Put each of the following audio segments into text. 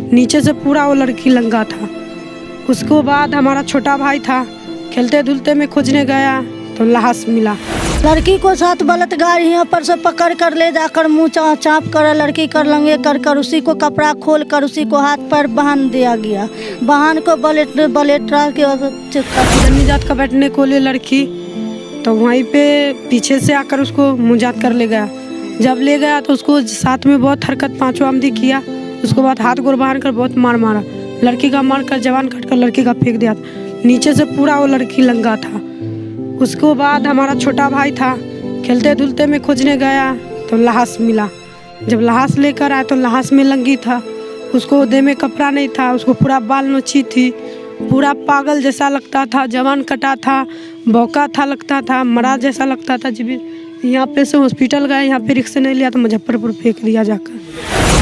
नीचे से पूरा वो लड़की लंगा था। उसके बाद हमारा छोटा भाई था, खेलते धुलते में खोजने गया तो लाश मिला। लड़की को साथ बलात्कार यहाँ पर से पकड़ कर ले जाकर मुँह चाँप कर लड़की कर लंगे कर उसी को कपड़ा खोल कर उसी को हाथ पर बांध दिया गया। बांध को बलेट्रा के जन्नी जात का बैठने को ले लड़की, तो वहीं पे पीछे से आकर उसको मुँह कर ले गया। जब ले गया तो उसको साथ में बहुत हरकत पाँचों आमदी किया। उसके बाद हाथ गोर बांध कर बहुत मारा। लड़की का मार कर जवान काट कर लड़की का फेंक दिया। नीचे से पूरा वो लड़की लंगा था। उसके बाद हमारा छोटा भाई था, खेलते धुलते में खोजने गया तो लाश मिला। जब लाश लेकर आए तो लाश में लंगी था। उसको देह में कपड़ा नहीं था, उसको पूरा बाल नोची थी, पूरा पागल जैसा लगता था, जवान कटा था, बौका था, लगता था मरा जैसा लगता था। जब यहाँ पे से हॉस्पिटल गए, यहाँ पे रिक्शा नहीं लिया तो मुजफ्फरपुर फेंक दिया जाकर।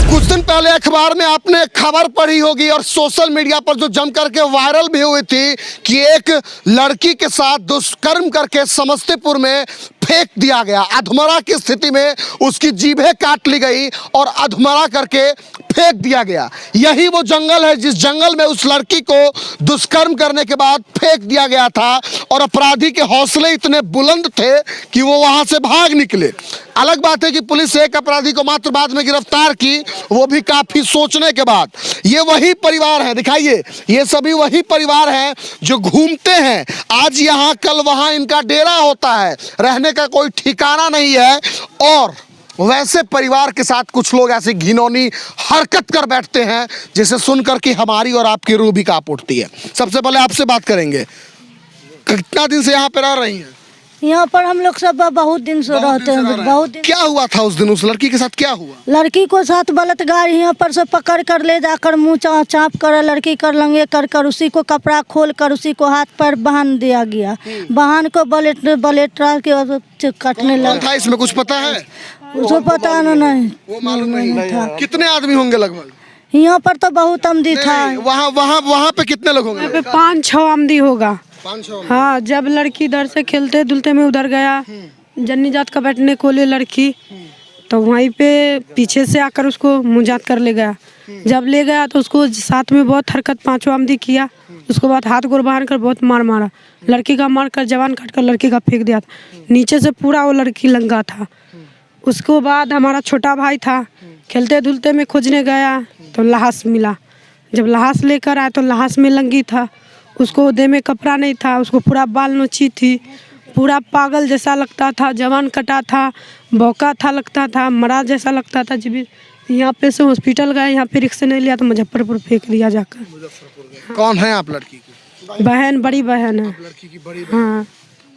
कुछ दिन पहले अखबार में आपने खबर पढ़ी होगी और सोशल मीडिया पर जो जम करके वायरल भी हुई थी कि एक लड़की के साथ दुष्कर्म करके समस्तीपुर में फेंक दिया गया। अधमरा की स्थिति में उसकी जीभें काट ली गई और अधमरा करके फेंक दिया गया। यही वो जंगल है जिस जंगल में उस लड़की को दुष्कर्म करने के बाद फेंक दिया गया था और अपराधी के हौसले इतने बुलंद थे कि वो वहां से भाग निकले। अलग बात है कि पुलिस एक अपराधी को मात्र बाद में गिरफ्तार की, वो भी काफी सोचने के बाद। ये वही परिवार है, दिखाइए, ये सभी वही परिवार हैं जो घूमते हैं, आज यहाँ कल वहाँ इनका डेरा होता है, रहने का कोई ठिकाना नहीं है। और वैसे परिवार के साथ कुछ लोग ऐसी घिनौनी हरकत कर बैठते हैं जिसे सुनकर कि हमारी और आपकी रूह भी कांप उठती है। सबसे पहले आपसे बात करेंगे, कितना दिन से यहाँ पे रह रही हैं? यहाँ पर हम लोग सब बहुत दिन से रहते हैं। बहुत दिन। क्या हुआ था उस दिन? उस लड़की के साथ क्या हुआ? लड़की को साथ बलात्कार यहाँ पर से पकड़ कर ले जाकर मुँह चाँप कर लड़की कर लंगे कर उसी को कपड़ा खोल कर उसी को हाथ पर बांध दिया गया। बांध को बलेट्रा के काटने लगा। था इसमें कुछ पता है? उसको पता नहीं, वो मालूम नहीं था। कितने आदमी होंगे लगभग? यहाँ पर तो बहुत आमदी था। वहाँ पे कितने लोग होंगे? यहाँ पे 5-6 आमदी होगा। हाँ, जब लड़की इधर से खेलते धुलते में उधर गया, जन्नी जात का बैठने को ले लड़की, तो वहीं पे पीछे से आकर उसको मुँह कर ले गया। जब ले गया तो उसको साथ में बहुत हरकत पाँचों आमदी किया। उसके बाद हाथ गोर बांध कर बहुत मारा। लड़की का मार कर जवान काट कर लड़की का फेंक दिया। नीचे से पूरा वो लड़की लंगा था। उसके बाद हमारा छोटा भाई था, खेलते धुलते में खोजने गया तो लाश मिला। जब लाश लेकर आए तो लाश में लंगी था। उसको देह में कपड़ा नहीं था, उसको पूरा बाल नोची थी, पूरा पागल जैसा लगता था, जवान कटा था, बौका था, लगता था मरा जैसा लगता था। जब यहाँ पे से हॉस्पिटल गए, यहाँ पे रिक्शा नहीं लिया तो मुजफ्फरपुर फेंक दिया जाकर। कौन है आप लड़की की? बहन, बड़ी बहन है। लड़की की बड़ी? हाँ।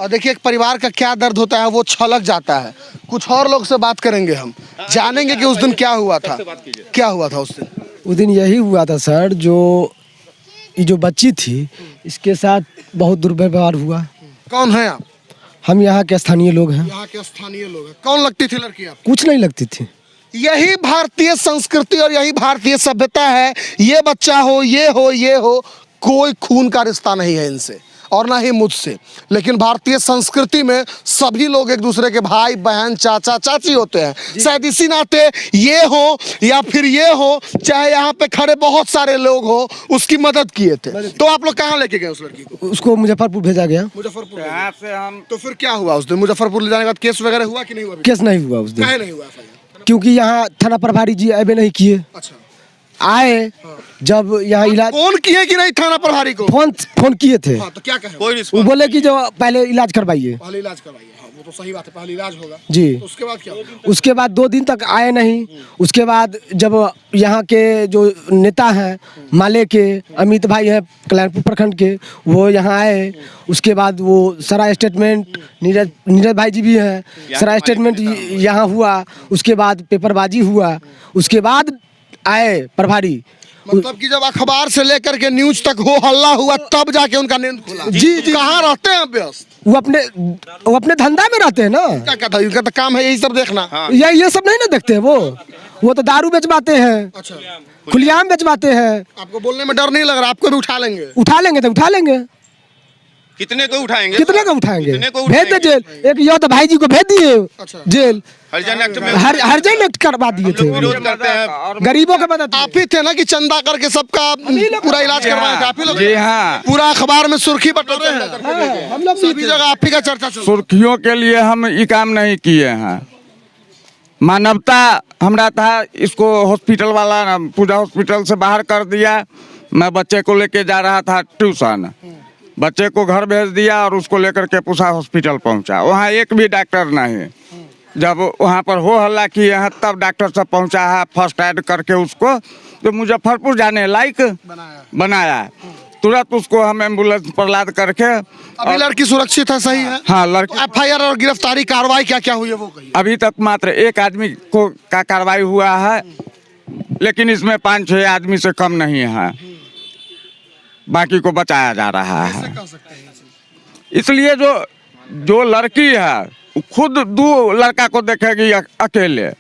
और देखिए एक परिवार का क्या दर्द होता है वो छलक जाता है। कुछ और लोग से बात करेंगे, हम जानेंगे कि उस दिन क्या हुआ था। क्या हुआ था उस दिन? उस दिन यही हुआ था सर, जो बच्ची थी इसके साथ बहुत दुर्व्यवहार हुआ। कौन है आप? हम यहाँ के स्थानीय लोग हैं। यहाँ के स्थानीय लोग हैं। कौन लगती थी लड़की आप? कुछ नहीं लगती थी। यही भारतीय संस्कृति और यही भारतीय सभ्यता है। ये बच्चा हो, ये हो, कोई खून का रिश्ता नहीं है इनसे और ना ही मुझसे। लेकिन भारतीय संस्कृति में सभी लोग एक दूसरे के भाई बहन चाचा चाची होते हैं। शायद इसी नाते ये हो या फिर ये हो, चाहे यहाँ पे खड़े बहुत सारे लोग हो, उसकी मदद किए थे। तो आप लोग कहाँ लेके गए उस लड़की को? उसको मुजफ्फरपुर भेजा गया। मुजफ्फरपुर यहाँ से हम। तो फिर क्या हुआ उस दिन? मुजफ्फरपुर ले जाने के बाद केस वगैरह हुआ कि नहीं हुआ? केस नहीं हुआ उस दिन। काहे नहीं हुआ? क्योंकि यहाँ थाना प्रभारी जी अबे नहीं किए। अच्छा। आए जब यहाँ इलाज फोन किए कि नहीं थाना प्रभारी को? फोन किए थे। हाँ, तो क्या कहे? वो बोले कि जो पहले इलाज करवाइए। पहले इलाज करवाइए। हाँ, वो तो सही बात है, पहले इलाज होगा जी। तो उसके बाद क्या? उसके बाद 2 दिन तक आए नहीं। उसके बाद जब यहाँ के जो नेता हैं माले के अमित भाई हैं कल्याणपुर प्रखंड के, वो यहाँ आए। उसके बाद वो सारा स्टेटमेंट, नीरज भाई जी भी हैं, सारा स्टेटमेंट यहाँ हुआ। उसके बाद पेपरबाजी हुआ। उसके बाद आए प्रभारी। मतलब कि जब अखबार से लेकर के न्यूज तक हो हल्ला हुआ तब जाके उनका नींद खुला। जी। कहाँ रहते हैं व्यस्त? वो अपने धंधा में रहते हैं ना। क्या कहता है? इनका तो काम है यही सब देखना। हाँ। ये सब नहीं ना देखते हैं। वो तो दारू बेचवाते हैं। अच्छा। खुलेआम बेचवाते हैं। आपको बोलने में डर नहीं लग रहा? आपको भी उठा लेंगे? उठा लेंगे तो उठा लेंगे। कितने को उठाएंगे? कितने को उठाएंगे? कितने को भेज दे उठाएंगे? जेल। एक योद्धा भाई जी को भेज दिए जेल, हरिजन एक्ट में हरिजन एक्ट करवा दिए थे। विरोध करते हैं। गरीबों के मदद। आप ही थे ना कि चंदा करके सबका पूरा इलाज करवाए थे? आप ही लोग? जी हाँ, पूरा अखबार में सुर्खी बटोरे हैं, हम लोग सभी जगह आप ही का चर्चा चल रहा है। सुर्खियों के लिए हम ये काम नहीं किए हैं। मानवता हमरा था, इसको हॉस्पिटल वाला पूजा हॉस्पिटल से बाहर कर दिया। मैं बच्चे को लेके जा रहा था ट्यूशन, बच्चे को घर भेज दिया और उसको लेकर के पूसा हॉस्पिटल पहुंचा। वहाँ एक भी डॉक्टर नहीं। जब वहाँ पर हो हल्ला किए हैं तब डॉक्टर सब पहुंचा है, फर्स्ट एड करके उसको तो मुजफ्फरपुर जाने लायक बनाया। तुरंत उसको हम एम्बुलेंस पर लाद करके। अभी लड़की सुरक्षित है, सही है? हाँ, लड़की एफआईआर और गिरफ्तारी कार्रवाई क्या क्या हुई है वो कहिए। अभी तक मात्र एक आदमी को का कार्रवाई हुआ है, लेकिन इसमें 5-6 आदमी से कम नहीं है। बाकी को बचाया जा रहा है। इसलिए जो लड़की है खुद 2 लड़का को देखेगी अकेले।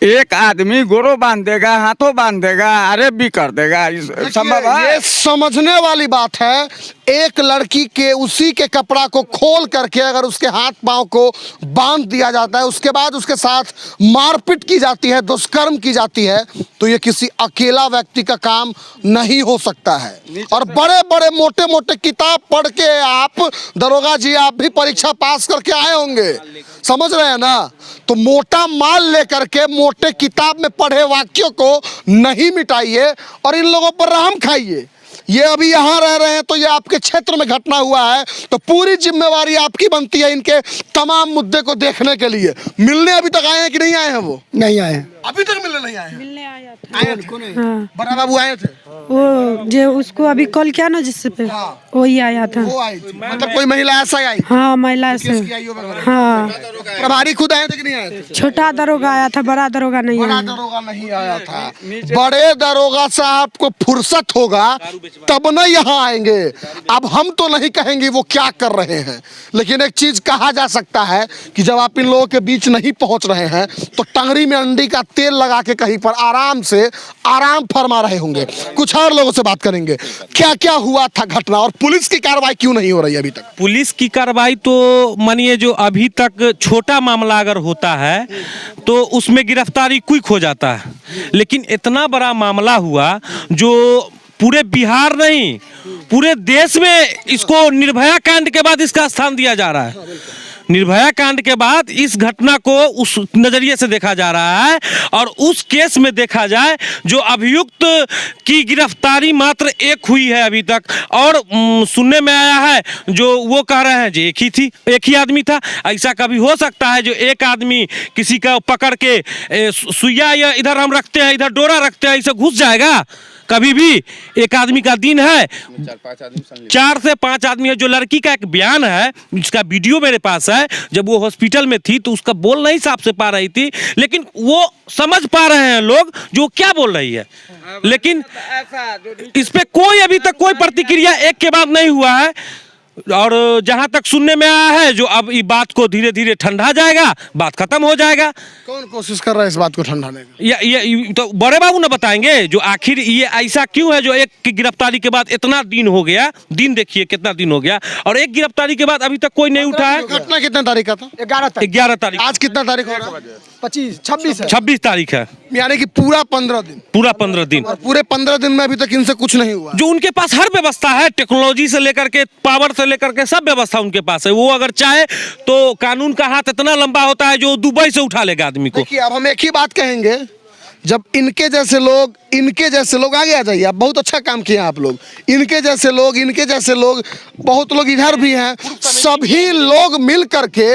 एक आदमी गोरो बांध देगा, हाथों बांध देगा, अरे भी कर देगा, संभव है? ये समझने वाली बात है। एक लड़की के उसी के कपड़ा को खोल करके अगर उसके हाथ पांव को बांध दिया जाता है, उसके बाद उसके साथ मारपीट की जाती है, दुष्कर्म की जाती है, तो ये किसी अकेला व्यक्ति का काम नहीं हो सकता है। और बड़े बड़े मोटे मोटे किताब पढ़ के आप दरोगा जी, आप भी परीक्षा पास करके आए होंगे, समझ रहे हैं ना? तो मोटा माल लेकर के मोटे किताब में पढ़े वाक्यों को नहीं मिटाइए और इन लोगों पर रहम खाइए। ये अभी यहाँ रह रहे हैं तो ये आपके क्षेत्र में घटना हुआ है, तो पूरी जिम्मेवारी आपकी बनती है इनके तमाम मुद्दे को देखने के लिए। मिलने अभी तक आए हैं कि नहीं आए हैं? वो नहीं आए हैं। अभी तक मिलने नहीं आए हैं? मिलने आया था। आए थे? हाँ, बड़ा बाबू आए थे? वो जो उसको अभी कॉल किया ना जिससे पे, वही आया था। वो आई थी? मतलब कोई महिला ऐसा आई? हाँ, महिला से। हाँ, प्रभारी खुद आए थे कि नहीं आए थे? छोटा दरोगा आया था, बड़ा दरोगा नहीं बड़ा आया। दरोगा नहीं आया था। बड़े दरोगा साहब को फुर्सत होगा तब न यहाँ आएंगे। अब हम तो नहीं कहेंगे वो क्या कर रहे हैं, लेकिन एक चीज कहा जा सकता है कि जब आप इन लोगों के बीच नहीं पहुंच रहे हैं तो टंगरी में अंडी का तेल लगा के कहीं पर आराम से आराम फरमा रहे होंगे। कुछ और लोगों से बात करेंगे, क्या क्या हुआ था घटना और पुलिस की कार्रवाई क्यों नहीं हो रही अभी तक? पुलिस की कार्रवाई तो मानिए जो अभी तक छोटा मामला अगर होता है तो उसमें गिरफ्तारी क्विक हो जाता है, लेकिन इतना बड़ा मामला हुआ जो पूरे बिहार नहीं पूरे देश में इसको निर्भया कांड के बाद इसका स्थान दिया जा रहा है। निर्भया कांड के बाद इस घटना को उस नजरिए से देखा जा रहा है और उस केस में देखा जाए जो अभियुक्त की गिरफ्तारी मात्र एक हुई है अभी तक, और सुनने में आया है जो वो कह रहे हैं जी एक ही आदमी था। ऐसा कभी हो सकता है जो एक आदमी किसी का पकड़ के सुइया या इधर हम रखते हैं इधर डोरा रखते हैं, ऐसे घुस जाएगा? कभी भी एक आदमी का दिन है, 4 से 5 आदमी है। जो लड़की का एक बयान है जिसका वीडियो मेरे पास है, जब वो हॉस्पिटल में थी तो उसका बोल नहीं साफ से पा रही थी, लेकिन वो समझ पा रहे हैं लोग जो क्या बोल रही है, लेकिन इस पे कोई अभी तक कोई प्रतिक्रिया एक के बाद नहीं हुआ है। और जहां तक सुनने में आया है जो अब इस बात को धीरे धीरे ठंडा जाएगा, बात खत्म हो जाएगा। कौन कोशिश कर रहा है इस बात को ठंडाने का? ये तो बड़े बाबू ने बताएंगे जो आखिर ये ऐसा क्यों है जो एक की गिरफ्तारी के बाद इतना दिन हो गया। दिन देखिए कितना दिन हो गया और एक गिरफ्तारी के बाद अभी तक कोई नहीं उठा है। घटना कितने तारीख का था? 11 तारीख। आज कितना तारीख हो रहा है? 26 तारीख है, यानी कि पूरा 15 दिन। पूरा 15 दिन। और पूरे 15 दिन में अभी तक इनसे कुछ नहीं हुआ। जो उनके पास हर व्यवस्था है, टेक्नोलॉजी से लेकर के पावर से लेकर के सब व्यवस्था उनके पास है। वो अगर चाहे तो कानून का हाथ इतना लंबा होता है जो दुबई से उठा लेगा आदमी को। देखिए अब हम एक ही बात कहेंगे, जब इनके जैसे लोग आगे आ जाइए। आप बहुत अच्छा काम किया आप लोग। इनके जैसे लोग बहुत लोग इधर भी हैं, सभी लोग मिल करके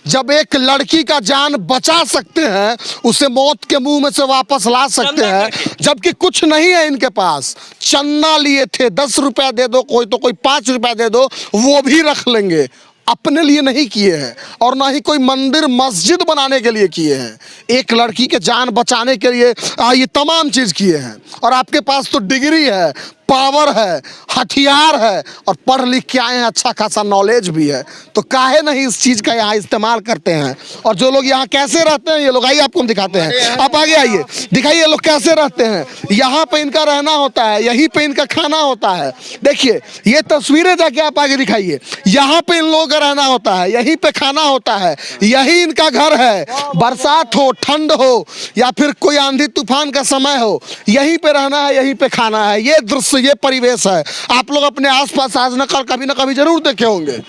जब एक लड़की का जान बचा सकते हैं, उसे मौत के मुंह में से वापस ला सकते हैं, जबकि कुछ नहीं है इनके पास। चंदा लिए थे, 10 रुपया दे दो कोई तो कोई 5 रुपया दे दो, वो भी रख लेंगे। अपने लिए नहीं किए हैं और ना ही कोई मंदिर मस्जिद बनाने के लिए किए हैं, एक लड़की के जान बचाने के लिए ये तमाम चीज़ किए हैं। और आपके पास तो डिग्री है, पावर है, हथियार है और पढ़ लिख के आए हैं, अच्छा खासा नॉलेज भी है, तो काहे नहीं इस चीज़ का यहाँ इस्तेमाल करते हैं। और जो लोग यहाँ कैसे रहते हैं, ये लोग आइए आपको हम दिखाते हैं, आप आगे आइए, दिखाइए ये लोग कैसे रहते हैं। यहाँ पे इनका रहना होता है, यहीं पे इनका खाना होता है। देखिए ये तस्वीरें जाके आप आगे दिखाइए, यहाँ पे इन लोगों का रहना होता है, यहीं पे खाना होता है, यही इनका घर है। बरसात हो, ठंड हो या फिर कोई आंधी तूफान का समय हो, यहीं पे रहना है, यहीं पे खाना है। ये दृश्य, ये परिवेश है। आप लोग अपने आसपास आज न कभी ना कभी जरूर देखे होंगे,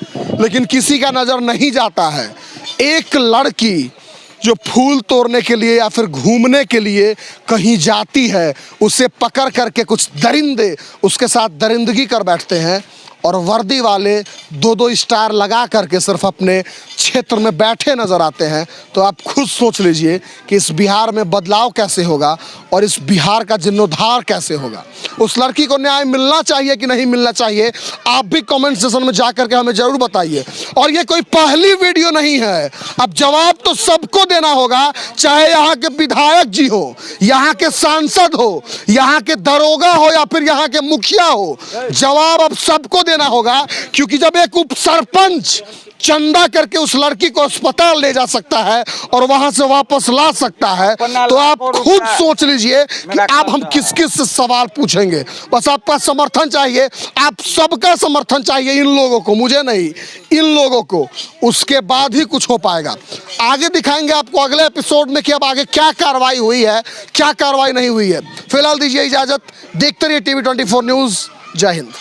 लेकिन किसी का नजर नहीं जाता है। एक लड़की जो फूल तोड़ने के लिए या फिर घूमने के लिए कहीं जाती है, उसे पकड़ करके कुछ दरिंदे उसके साथ दरिंदगी कर बैठते हैं और वर्दी वाले 2-2 स्टार लगा करके सिर्फ अपने क्षेत्र में बैठे नजर आते हैं। तो आप खुद सोच लीजिए कि इस बिहार में बदलाव कैसे होगा और इस बिहार का जीर्णोद्धार कैसे होगा। उस लड़की को न्याय मिलना चाहिए कि नहीं मिलना चाहिए, आप भी कमेंट सेक्शन में जा करके हमें जरूर बताइए। और ये कोई पहली वीडियो नहीं है, अब जवाब तो सबको देना होगा, चाहे यहाँ के विधायक जी हो, यहाँ के सांसद हो, यहाँ के दरोगा हो या फिर यहाँ के मुखिया हो, जवाब अब सबको देना होगा। क्योंकि जब एक उप सरपंच चंदा करके उस लड़की को अस्पताल ले जा सकता है और वहां से वापस ला सकता है, तो आप खुद सोच लीजिए कि आप हम किस किस से सवाल पूछेंगे। बस आपका समर्थन चाहिए, आप सबका समर्थन चाहिए, इन लोगों को, मुझे नहीं, इन लोगों को, उसके बाद ही कुछ हो पाएगा। आगे दिखाएंगे आपको अगले एपिसोड में कि अब आगे क्या कार्रवाई हुई है, क्या कार्रवाई नहीं हुई है। फिलहाल दीजिए इजाजत, देखते रहिए TV 24 न्यूज़। जय हिंद।